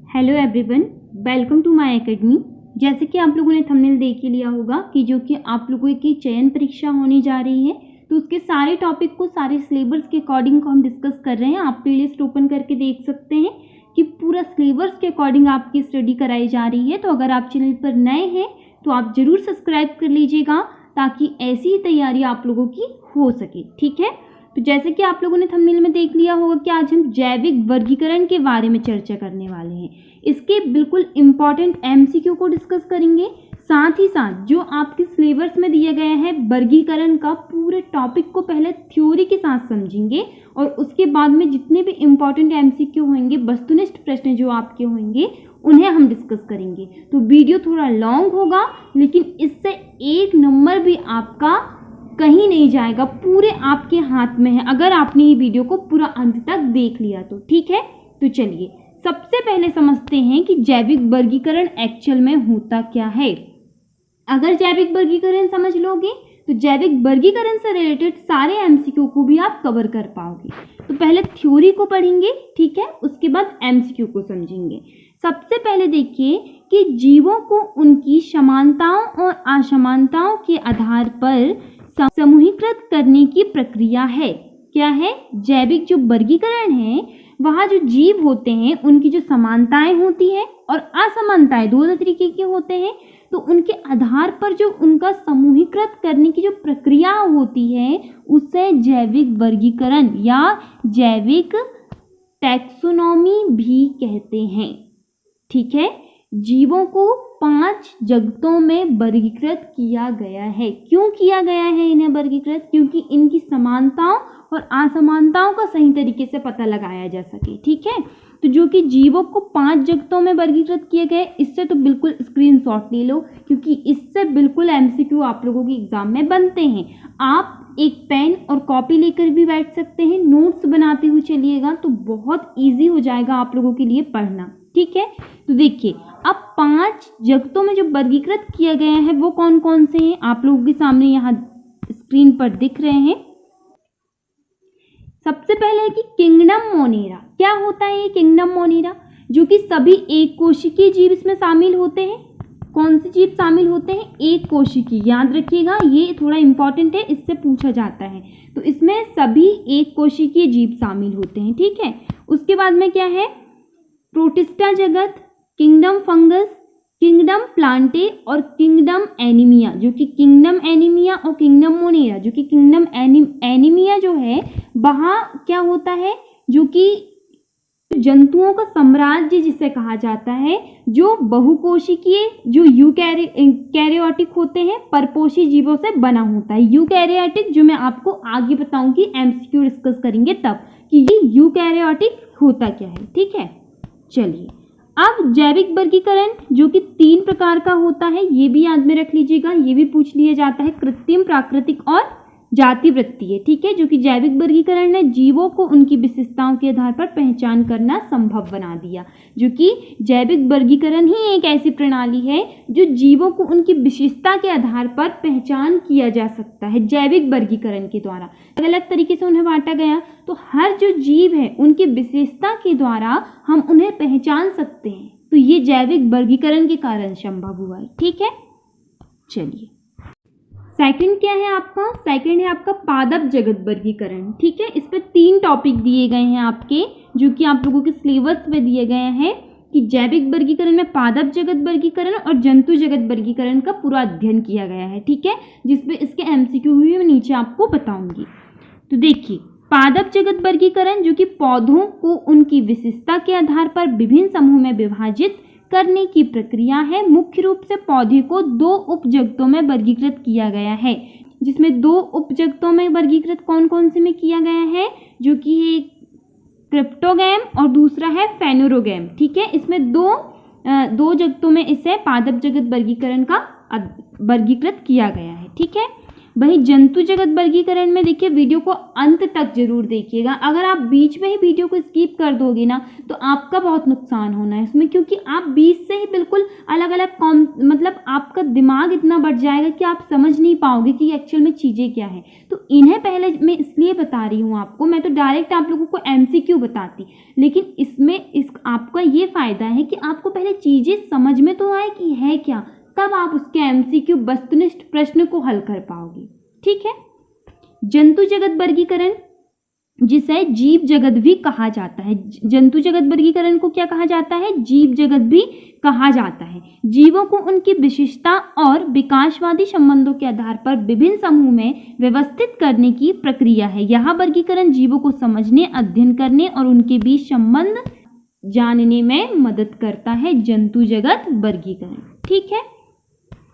Hello everyone, welcome to my academy. जैसे कि आप लोगों ने थंबनेल देख ही लिया होगा कि जो कि आप लोगों की चयन परीक्षा होने जा रही है, तो उसके सारे टॉपिक को सारे सिलेबस के अकॉर्डिंग को हम डिस्कस कर रहे हैं। आप प्लेलिस्ट ओपन करके देख सकते हैं कि पूरा सिलेबस के अकॉर्डिंग आपकी स्टडी कराई जा रही है। तो अगर आप चैनल पर नए हैं तो आप ज़रूर सब्सक्राइब कर लीजिएगा ताकि ऐसी ही तैयारी आप लोगों की हो सके। ठीक है, तो जैसे कि आप लोगों ने थंबनेल में देख लिया होगा कि आज हम जैविक वर्गीकरण के बारे में चर्चा करने वाले हैं। इसके बिल्कुल इम्पॉर्टेंट एमसीक्यू को डिस्कस करेंगे, साथ ही साथ जो आपके सिलेबस में दिया गया है वर्गीकरण का पूरे टॉपिक को पहले थ्योरी के साथ समझेंगे और उसके बाद में जितने भी इम्पॉर्टेंट एमसीक्यू होंगे, वस्तुनिष्ठ प्रश्न जो आपके होंगे, उन्हें हम डिस्कस करेंगे। तो वीडियो थोड़ा लॉन्ग होगा, लेकिन इससे एक नंबर भी आपका कहीं नहीं जाएगा, पूरे आपके हाथ में है अगर आपने ये वीडियो को पूरा अंत तक देख लिया तो। ठीक है, तो चलिए सबसे पहले समझते हैं कि जैविक वर्गीकरण एक्चुअल में होता क्या है। अगर जैविक वर्गीकरण समझ लोगे तो जैविक वर्गीकरण से रिलेटेड सारे एमसीक्यू को भी आप कवर कर पाओगे। तो पहले थ्योरी को पढ़ेंगे, ठीक है, उसके बाद एमसीक्यू को समझेंगे। सबसे पहले देखिए कि जीवों को उनकी समानताओं और असमानताओं के आधार पर समूहीकृत करने की प्रक्रिया है। क्या है? जैविक जो वर्गीकरण है, वहाँ जो जीव होते हैं उनकी जो समानताएं होती हैं और असमानताएं दो तरीके के होते हैं, तो उनके आधार पर जो उनका समूहीकृत करने की जो प्रक्रिया होती है उसे जैविक वर्गीकरण या जैविक टैक्सोनॉमी भी कहते हैं। ठीक है, जीवों को 5 जगतों में वर्गीकृत किया गया है। क्यों किया गया है इन्हें वर्गीकृत? क्योंकि इनकी समानताओं और असमानताओं का सही तरीके से पता लगाया जा सके। ठीक है, तो जो कि जीवों को 5 जगतों में वर्गीकृत किए गए, इससे तो बिल्कुल स्क्रीनशॉट ले लो क्योंकि इससे बिल्कुल एमसीक्यू आप लोगों के एग्जाम में बनते हैं। आप एक पेन और कॉपी लेकर भी बैठ सकते हैं, नोट्स बनाते हुए चलिएगा तो बहुत ईजी हो जाएगा आप लोगों के लिए पढ़ना। ठीक है, तो देखिए अब 5 जगतों में जो वर्गीकृत किया गया है वो कौन कौन से हैं, आप लोगों के सामने यहाँ स्क्रीन पर दिख रहे हैं। सबसे पहले है कि किंगडम मोनेरा। क्या होता है ये किंगडम मोनेरा? जो कि सभी एक कोशिकीय जीव इसमें शामिल होते हैं। कौन से जीव शामिल होते हैं? एक कोशिकीय। याद रखिएगा, ये थोड़ा इंपॉर्टेंट है, इससे पूछा जाता है। तो इसमें सभी एक कोशिकीय जीव शामिल होते हैं। ठीक है, उसके बाद में क्या है? प्रोटिस्टा जगत, किंगडम फंगस, किंगडम प्लांटे और किंगडम एनीमिया। जो कि किंगडम एनीमिया और किंगडम मोनेरा, जो कि किंगडम एनीमिया जो है वहाँ क्या होता है, जो कि जंतुओं का साम्राज्य जिसे कहा जाता है, जो बहुकोशिकीय जो यूकैरियोटिक होते हैं, परपोषी जीवों से बना होता है। यूकैरियोटिक जो मैं आपको आगे बताऊंगी, एमसीक्यू डिस्कस करेंगे तब कि ये यूकैरियोटिक होता क्या है। ठीक है, चलिए अब जैविक वर्गीकरण जो कि 3 प्रकार का होता है, ये भी याद में रख लीजिएगा, ये भी पूछ लिया जाता है, कृत्रिम, प्राकृतिक और जातिवृत्तीय। ठीक है, जो कि जैविक वर्गीकरण ने जीवों को उनकी विशेषताओं के आधार पर पहचान करना संभव बना दिया। जो कि जैविक वर्गीकरण ही एक ऐसी प्रणाली है जो जीवों को उनकी विशेषता के आधार पर पहचान किया जा सकता है। जैविक वर्गीकरण के द्वारा अलग अलग तरीके से उन्हें बांटा गया, तो हर जो जीव है उनकी विशेषता के द्वारा हम उन्हें पहचान सकते हैं। तो ये जैविक वर्गीकरण के कारण संभव हुआ है। ठीक है, चलिए सेकंड क्या है आपका? सेकंड है आपका पादप जगत वर्गीकरण। ठीक है, इस पर 3 टॉपिक दिए गए हैं आपके, जो कि आप लोगों के सिलेबस में दिए गए हैं कि जैविक वर्गीकरण में पादप जगत वर्गीकरण और जंतु जगत वर्गीकरण का पूरा अध्ययन किया गया है। ठीक है, जिसपे इसके एमसीक्यू भी मैं नीचे आपको बताऊंगी। तो देखिए पादप जगत वर्गीकरण जो कि पौधों को उनकी विशेषता के आधार पर विभिन्न समूह में विभाजित करने की प्रक्रिया है। मुख्य रूप से पौधे को 2 उपजगतों में वर्गीकृत किया गया है, जिसमें 2 उपजगतों में वर्गीकृत कौन कौन से में किया गया है, जो कि है क्रिप्टोगैम और दूसरा है फेनोरोगैम। ठीक है, इसमें दो जगतों में इसे पादप जगत वर्गीकरण का वर्गीकृत किया गया है। ठीक है, वही जंतु जगत वर्गीकरण में देखिए वीडियो को अंत तक जरूर देखिएगा। अगर आप बीच में ही वीडियो को स्किप कर दोगे ना तो आपका बहुत नुकसान होना है इसमें, क्योंकि आप बीच से ही बिल्कुल अलग अलग मतलब आपका दिमाग इतना बढ़ जाएगा कि आप समझ नहीं पाओगे कि एक्चुअल में चीज़ें क्या है। तो इन्हें पहले मैं इसलिए बता रही हूँ आपको, मैं तो डायरेक्ट आप लोगों को MCQ बताती, लेकिन इसमें आपका ये फ़ायदा है कि आपको पहले चीज़ें समझ में तो आए कि है क्या, तब आप उसके MCQ वस्तुनिष्ठ प्रश्न को हल कर पाओगे। ठीक है। जंतु जगत वर्गीकरण जिसे जीव जगत भी कहा जाता है, जंतु जगत वर्गीकरण को क्या कहा जाता है? जीव जगत भी कहा जाता है। जीवों को उनकी विशिष्टता और विकासवादी संबंधों के आधार पर विभिन्न समूह में व्यवस्थित करने की प्रक्रिया है। यह वर्गीकरण जीवों को समझने, अध्ययन करने और उनके बीच संबंध जानने में मदद करता है। जंतु जगत वर्गीकरण। ठीक है।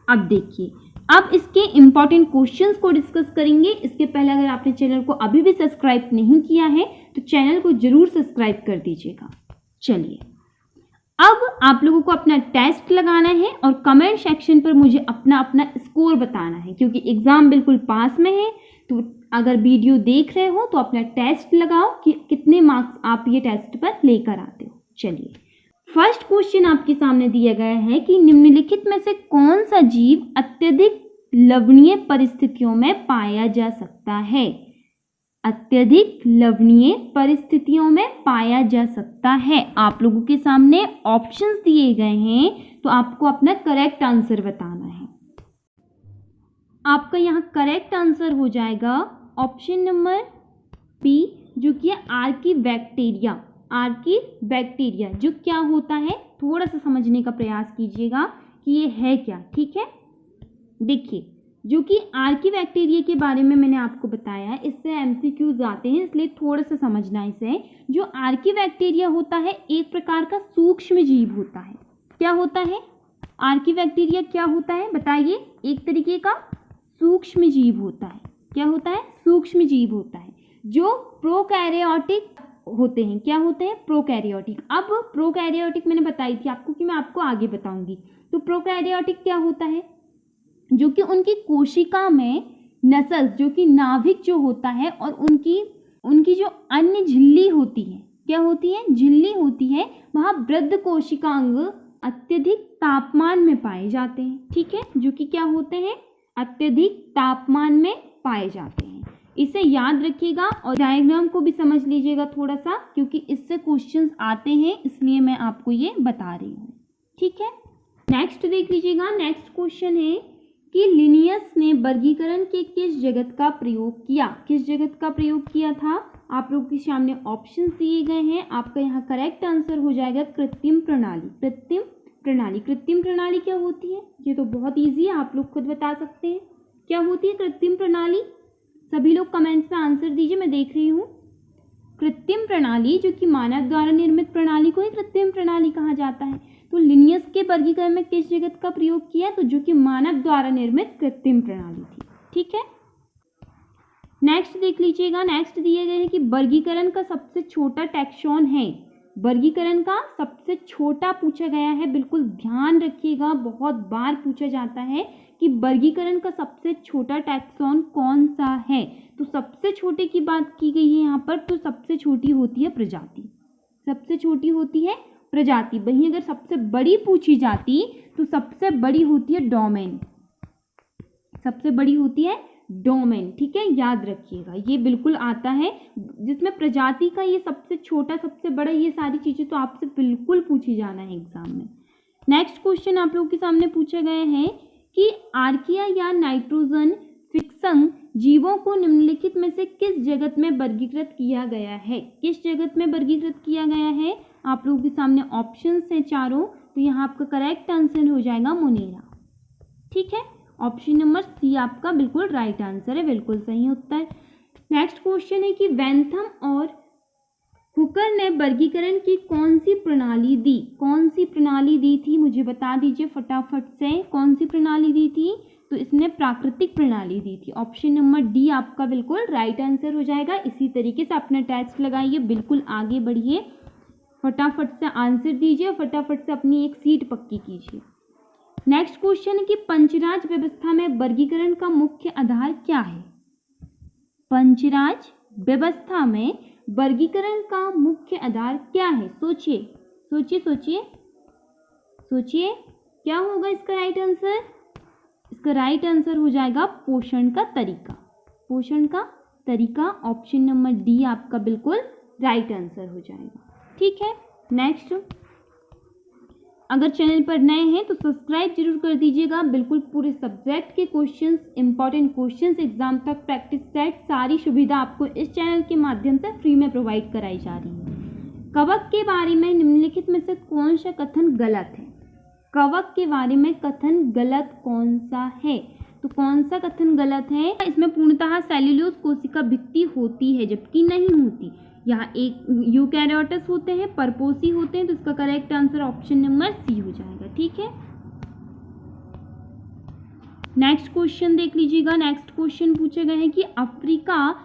अब देखिए, अब इसके इंपॉर्टेंट क्वेश्चंस को डिस्कस करेंगे। इसके पहले अगर आपने चैनल को अभी भी सब्सक्राइब नहीं किया है तो चैनल को जरूर सब्सक्राइब कर दीजिएगा। चलिए, अब आप लोगों को अपना टेस्ट लगाना है और कमेंट सेक्शन पर मुझे अपना अपना स्कोर बताना है, क्योंकि एग्जाम बिल्कुल पास में है। तो अगर वीडियो देख रहे हो तो अपना टेस्ट लगाओ कि कितने मार्क्स आप ये टेस्ट पर लेकर आते हो। चलिए, फर्स्ट क्वेश्चन आपके सामने दिया गया है कि निम्नलिखित में से कौन सा जीव अत्यधिक लवणीय परिस्थितियों में पाया जा सकता है? अत्यधिक लवणीय परिस्थितियों में पाया जा सकता है। आप लोगों के सामने ऑप्शंस दिए गए हैं, तो आपको अपना करेक्ट आंसर बताना है। आपका यहाँ करेक्ट आंसर हो जाएगा ऑप्शन नंबर बी, जो कि है आर्कीबैक्टीरिया। आर्कीबैक्टीरिया जो क्या होता है, थोड़ा सा समझने का प्रयास कीजिएगा कि ये है क्या। ठीक है। देखिए, जो कि आर्कीबैक्टीरिया के बारे में मैंने आपको बताया, इससे MCQs आते हैं, इसलिए थोड़ा सा समझना इसे। जो आर्कीबैक्टीरिया होता है एक प्रकार का सूक्ष्म जीव होता है। क्या होता है? आर्कीबैक्टीरिया क्या होता है बताइए? एक तरीके का सूक्ष्म जीव होता है। क्या होता है? सूक्ष्म जीव होता है जो प्रोकैरियोटिक होते हैं। क्या होते हैं? प्रोकैरियोटिक। अब प्रोकैरियोटिक मैंने बताई थी आपको कि मैं आपको आगे बताऊंगी। तो प्रोकैरियोटिक क्या होता है? जो कि उनकी कोशिका में नसल्स, जो कि नाभिक जो होता है, और उनकी जो अन्य झिल्ली होती है, क्या होती है? झिल्ली होती है, वहाँ वृद्ध कोशिकांग अत्यधिक तापमान में पाए जाते हैं। ठीक है। जो कि क्या होते हैं? अत्यधिक तापमान में पाए जाते हैं। इसे याद रखिएगा और डायग्राम को भी समझ लीजिएगा थोड़ा सा, क्योंकि इससे क्वेश्चंस आते हैं, इसलिए मैं आपको ये बता रही हूँ। ठीक है। नेक्स्ट देख लीजिएगा। नेक्स्ट क्वेश्चन है कि लिनियस ने वर्गीकरण के किस जगत का प्रयोग किया? किस जगत का प्रयोग किया था? आप लोगों के सामने ऑप्शन दिए गए हैं। आपका यहाँ करेक्ट आंसर हो जाएगा कृत्रिम प्रणाली। कृत्रिम प्रणाली। कृत्रिम प्रणाली क्या होती है? ये तो बहुत ईजी है, आप लोग खुद बता सकते हैं। क्या होती है कृत्रिम प्रणाली? सभी लोग कमेंट्स में आंसर दीजिए, मैं देख रही हूँ। कृत्रिम प्रणाली जो कि मानव द्वारा निर्मित प्रणाली को ही कृत्रिम प्रणाली कहा जाता है। तो लिनियस के वर्गीकरण में किस जगत का प्रयोग किया? तो जो कि मानव द्वारा निर्मित कृत्रिम प्रणाली थी। ठीक है। नेक्स्ट देख लीजिएगा। नेक्स्ट दिए गए हैं कि वर्गीकरण का सबसे छोटा टैक्सॉन है। वर्गीकरण का सबसे छोटा पूछा गया है, बिल्कुल ध्यान रखिएगा, बहुत बार पूछा जाता है कि वर्गीकरण का सबसे छोटा टैक्सॉन कौन सा है। तो सबसे छोटे की बात की गई है यहाँ पर, तो सबसे छोटी होती है प्रजाति। सबसे छोटी होती है प्रजाति। वहीं अगर सबसे बड़ी पूछी जाती तो सबसे बड़ी होती है डोमेन। सबसे बड़ी होती है डोमेन। ठीक है, याद रखिएगा, ये बिल्कुल आता है जिसमें प्रजाति का ये सबसे छोटा, सबसे बड़ा, ये सारी चीजें तो आपसे बिल्कुल पूछी जाना है एग्जाम में। नेक्स्ट क्वेश्चन आप लोगों के सामने पूछा गया है कि आर्किया या नाइट्रोजन फिक्सन जीवों को निम्नलिखित में से किस जगत में वर्गीकृत किया गया है? किस जगत में वर्गीकृत किया गया है? आप लोगों के सामने ऑप्शंस हैं चारों, तो यहाँ आपका करेक्ट आंसर हो जाएगा मोनेरा। ठीक है, ऑप्शन नंबर सी आपका बिल्कुल राइट आंसर है, बिल्कुल सही उत्तर। नेक्स्ट क्वेश्चन है कि वेंथम और हुकर ने वर्गीकरण की कौन सी प्रणाली दी? कौन सी प्रणाली दी थी मुझे बता दीजिए फटाफट से। कौन सी प्रणाली दी थी? तो इसने प्राकृतिक प्रणाली दी थी। ऑप्शन नंबर डी आपका बिल्कुल राइट आंसर हो जाएगा। इसी तरीके से अपना टेस्ट लगाइए, बिल्कुल आगे बढ़िए, फटाफट से आंसर दीजिए, फटाफट से अपनी एक सीट पक्की कीजिए। नेक्स्ट क्वेश्चन है कि पंचराज व्यवस्था में वर्गीकरण का मुख्य आधार क्या है? पंचराज व्यवस्था में वर्गीकरण का मुख्य आधार क्या है? सोचिए सोचिए सोचिए सोचिए, क्या होगा इसका राइट आंसर? इसका राइट आंसर हो जाएगा पोषण का तरीका। पोषण का तरीका, ऑप्शन नंबर डी आपका बिल्कुल राइट आंसर हो जाएगा। ठीक है, नेक्स्ट, अगर चैनल पर नए हैं तो सब्सक्राइब जरूर कर दीजिएगा। बिल्कुल पूरे सब्जेक्ट के क्वेश्चंस, इंपॉर्टेंट क्वेश्चंस, एग्जाम तक प्रैक्टिस सेट, सारी सुविधा आपको इस चैनल के माध्यम से फ्री में प्रोवाइड कराई जा रही है। कवक के बारे में निम्नलिखित में से कौन सा कथन गलत है? कवक के बारे में कथन गलत कौन सा है? तो कौन सा कथन गलत है? इसमें पूर्णतः सेल्यूलोज कोशिका भित्ति होती है जबकि नहीं होती। यहाँ एक यूकैरियोट्स होते हैं, परपोसी होते हैं, तो इसका correct answer option number C हो जाएगा। ठीक है, नेक्स्ट क्वेश्चन देख लीजिएगा। नेक्स्ट क्वेश्चन पूछे गए हैं कि अफ्रीका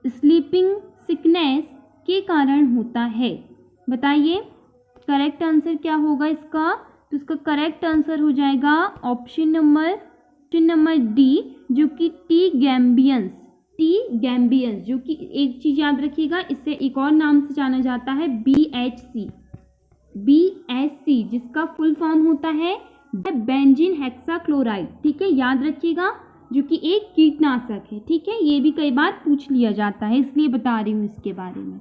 स्लीपिंग सिकनेस के कारण होता है। बताइए करेक्ट आंसर क्या होगा इसका? तो इसका करेक्ट आंसर हो जाएगा ऑप्शन नंबर डी, जो कि टी गैम्बियंस, जो कि एक चीज याद रखिएगा, इससे एक और नाम से जाना जाता है BHC, जिसका फुल फॉर्म होता है बेंजीन हेक्साक्लोराइड। ठीक है, याद रखिएगा, जो कि एक कीटनाशक है। ठीक है, ये भी कई बार पूछ लिया जाता है, इसलिए बता रही हूँ इसके बारे में।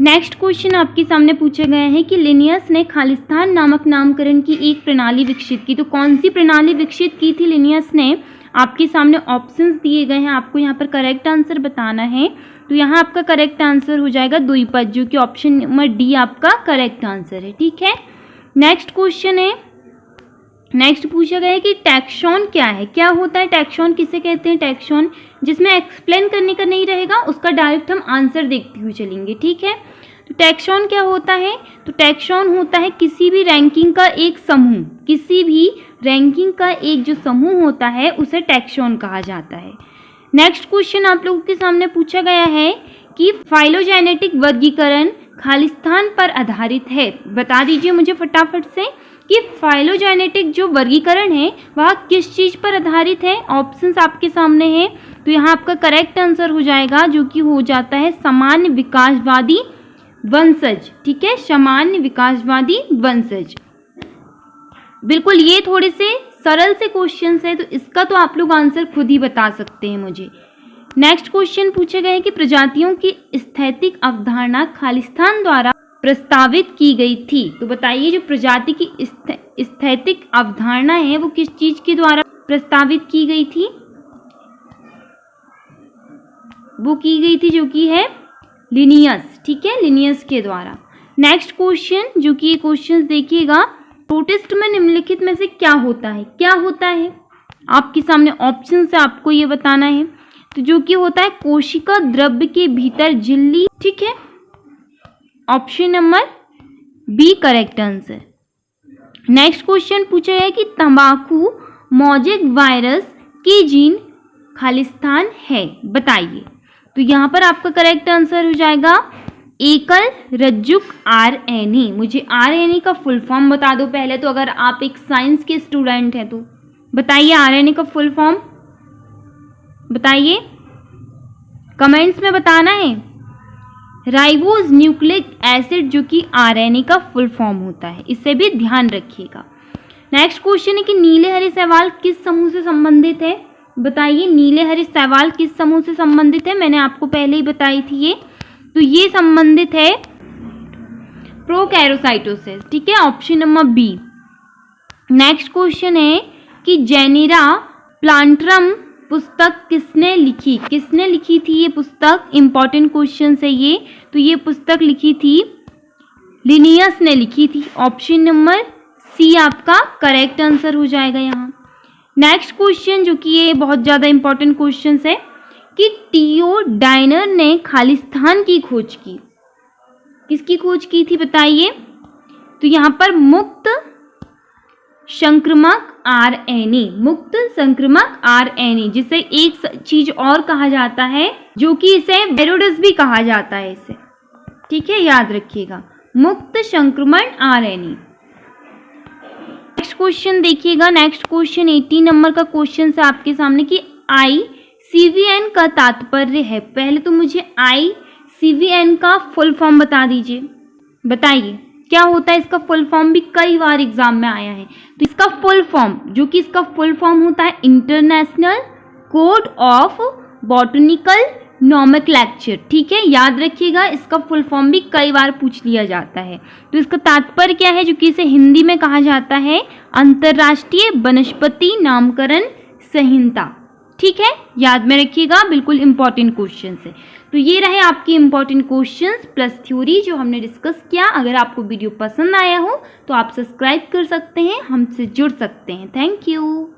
नेक्स्ट क्वेश्चन आपके सामने पूछे गए हैं कि लिनियस ने खालिस्तान नामक नामकरण की एक प्रणाली विकसित की। तो कौन सी प्रणाली विकसित की थी लिनियस ने? आपके सामने ऑप्शंस दिए गए हैं, आपको यहाँ पर करेक्ट आंसर बताना है। तो यहाँ आपका करेक्ट आंसर हो जाएगा द्विपद, जो कि ऑप्शन नंबर डी आपका करेक्ट आंसर है। ठीक है, नेक्स्ट क्वेश्चन है, नेक्स्ट पूछा गया है कि टैक्सॉन क्या है? क्या होता है टैक्सॉन? किसे कहते हैं टैक्सॉन? जिसमें एक्सप्लेन करने का नहीं रहेगा, उसका डायरेक्ट हम आंसर देखते हुए चलेंगे। ठीक है, तो टैक्सॉन क्या होता है? तो टैक्सॉन होता है किसी भी रैंकिंग का एक समूह, किसी भी रैंकिंग का एक जो समूह होता है उसे टैक्सॉन कहा जाता है। नेक्स्ट क्वेश्चन आप लोगों के सामने पूछा गया है कि फाइलोजेनेटिक वर्गीकरण खालिस्तान पर आधारित है। बता दीजिए मुझे फटाफट से कि फाइलोजेनेटिक जो वर्गीकरण है वह किस चीज पर आधारित है? ऑप्शंस आपके सामने हैं, तो यहाँ आपका करेक्ट आंसर हो जाएगा, जो कि हो जाता है सामान्य विकासवादी वंशज। ठीक है, सामान्य विकासवादी वंशज। बिल्कुल, ये थोड़े से सरल से क्वेश्चंस है, तो इसका तो आप लोग आंसर खुद ही बता सकते हैं मुझे। नेक्स्ट क्वेश्चन पूछे गए कि प्रजातियों की स्थैतिक अवधारणा खालिस्तान द्वारा प्रस्तावित की गई थी। तो बताइए जो प्रजाति की स्थैतिक अवधारणा है वो किस चीज के द्वारा प्रस्तावित की गई थी? वो की गई थी जो कि है लिनियस। ठीक है, लिनियस के द्वारा। नेक्स्ट क्वेश्चन, जो कि ये क्वेश्चन देखिएगा, प्रोटिस्ट में निम्नलिखित में से क्या होता है? क्या होता है आपके सामने ऑप्शन से आपको ये बताना है। तो जो कि होता है कोशिका द्रव्य के भीतर झिल्ली। ठीक है, option number B correct answer. Next question पूछा है कि तंबाकू मोजेक वायरस की जीन खालिस्तान है। बताइए, तो यहाँ पर आपका करेक्ट आंसर हो जाएगा एकल रज्जुक RNA। मुझे RNA का फुल फॉर्म बता दो पहले तो, अगर आप एक साइंस के स्टूडेंट हैं तो बताइए RNA का फुल फॉर्म बताइए, कमेंट्स में बताना है। राइबोज न्यूक्लिक एसिड, जो कि RNA का फुल फॉर्म होता है, इससे भी ध्यान रखिएगा। नेक्स्ट क्वेश्चन है कि नीले हरे शैवाल किस समूह से संबंधित है? बताइए नीले हरे शैवाल किस समूह से संबंधित है? मैंने आपको पहले ही बताई थी ये, तो ये संबंधित है प्रोकैरोसाइटों से। ठीक है, option number B. Next question है कि जेनेरा प्लांटरम पुस्तक किसने लिखी? किसने लिखी थी ये पुस्तक? इंपॉर्टेंट क्वेश्चन है ये। तो ये पुस्तक लिखी थी लिनियस ने लिखी थी। ऑप्शन नंबर सी आपका करेक्ट आंसर हो जाएगा यहाँ। नेक्स्ट क्वेश्चन, जो कि ये बहुत ज़्यादा इंपॉर्टेंट क्वेश्चन है कि टीओ डाइनर ने खालिस्तान की खोज की। किसकी खोज की थी बताइए? तो यहाँ पर मुक्त संक्रामक RNA, मुक्त संक्रामक RNA, जिसे एक चीज और कहा जाता है, जो कि इसे वायरोडस भी कहा जाता है इसे। ठीक है, याद रखिएगा, मुक्त संक्रमण RNA। नेक्स्ट नेक्स्ट क्वेश्चन देखिएगा, नेक्स्ट क्वेश्चन 18 नंबर का क्वेश्चन है आपके सामने कि ICVN का तात्पर्य है। पहले तो मुझे ICVN का फुल फॉर्म बता दीजिए, बताइए क्या होता है इसका फुल फॉर्म, भी कई बार एग्जाम में आया है। तो इसका फुल फॉर्म, जो कि इसका फुल फॉर्म होता है international code of botanical nomenclature, ठीक है, याद रखिएगा, इसका फुल फॉर्म भी कई बार पूछ लिया जाता है। तो इसका तात्पर्य क्या है, जो कि इसे हिंदी में कहा जाता है अंतर्राष्ट्रीय वनस्पति नामकरण संहिता, ठीक है, याद में रखिएगा, बिल्कुल इंपॉर्टेंट क्वेश्चन है। तो ये रहे आपकी इंपॉर्टेंट क्वेश्चंस प्लस थ्योरी जो हमने डिस्कस किया। अगर आपको वीडियो पसंद आया हो तो आप सब्सक्राइब कर सकते हैं, हमसे जुड़ सकते हैं। Thank you.